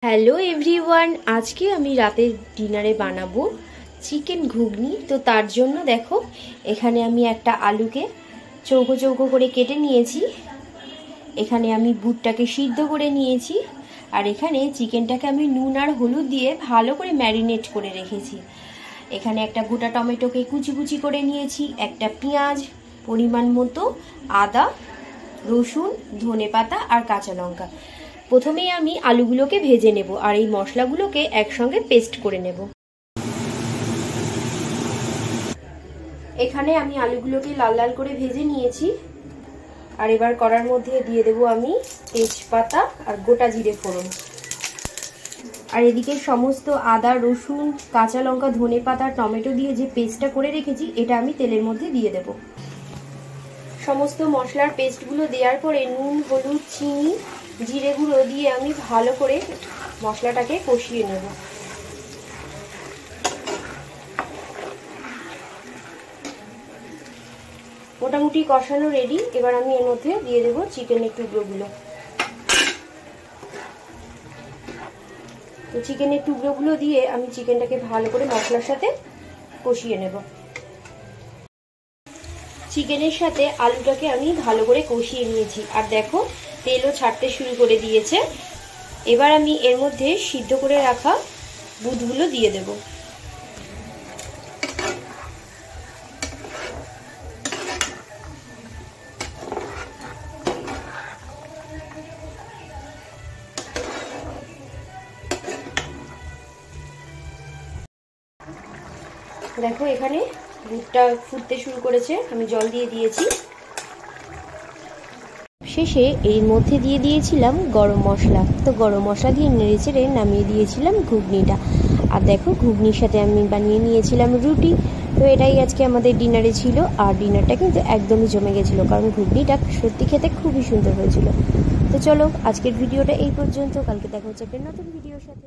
Hello everyone, আজকে আমি রাতের ডিনারে বানাবো চিকেন ঘুগনি। তো তার জন্য দেখো এখানে আমি একটা আলুকে চৌকো চৌকো করে কেটে নিয়েছি, এখানে আমি বুটটাকে সিদ্ধ করে নিয়েছি, আর এখানে চিকেনটাকে আমি নুন আর হলুদ দিয়ে ভালো করে ম্যারিনেট করে রেখেছি। এখানে একটা গোটা টমেটোকে কুচি কুচি করে নিয়েছি, একটা পেঁয়াজ, পরিমাণ মতো আদা, রসুন, ধনেপাতা আর কাঁচা লঙ্কা। প্রথমেই আমি আলুগুলোকে ভেজে নেব আর এই মশলাগুলোকে একসঙ্গে পেস্ট করে নেব। এখানে আমি আলুগুলোকে লাল লাল করে ভেজে নিয়েছি, আর এবার কড়ার মধ্যে দিয়ে দেব আমি তেজপাতা আর গোটা জিরে ফোড়ন। আর এদিকে সমস্ত আদা, রসুন, কাঁচা লঙ্কা, ধনেপাতা, টমেটো দিয়ে যে পেস্টটা করে রেখেছি এটা আমি তেলের মধ্যে দিয়ে দেব। সমস্ত মশলার পেস্টগুলো দেওয়ার পরে নুন, হলুদ, চিনি, জিরে গুঁড়ো দিয়ে আমি ভালো করে মশলাটাকে কষিয়ে নেব। মোটামুটি কষানো রেডি। এবার আমি এর মধ্যে দিয়ে দেব চিকেনের টুকরোগুলো। তো চিকেনের টুকরোগুলো দিয়ে আমি চিকেনটাকে ভালো করে মশলার সাথে কষিয়ে নেব। চিকেনের সাথে আলুটাকে আমি ভালো করে কষিয়ে নিয়েছি, আর দেখো তেলও ছাড়তে শুরু করে দিয়েছে। এবার আমি এর মধ্যে সিদ্ধ করে রাখা বুটগুলো দিয়ে দেব। দেখো এখানে বুটটা ফুটতে শুরু করেছে, আমি জল দিয়ে দিয়েছি। শেষে এর মধ্যে দিয়ে দিয়েছিলাম গরম মশলা। তো গরম মশলা দিয়ে নেড়েচেড়ে নামিয়ে দিয়েছিলাম ঘুগনিটা। আর দেখো ঘুগনির সাথে আমি বানিয়ে নিয়েছিলাম রুটি। তো এটাই আজকে আমাদের ডিনারে ছিল, আর ডিনারটা কিন্তু একদমই জমে গেছিলো, কারণ ঘুগনিটা সত্যি খেতে খুবই সুন্দর হয়েছিল। তো চলো আজকের ভিডিওটা এই পর্যন্ত, কালকে দেখা হচ্ছে একটা নতুন ভিডিওর সাথে।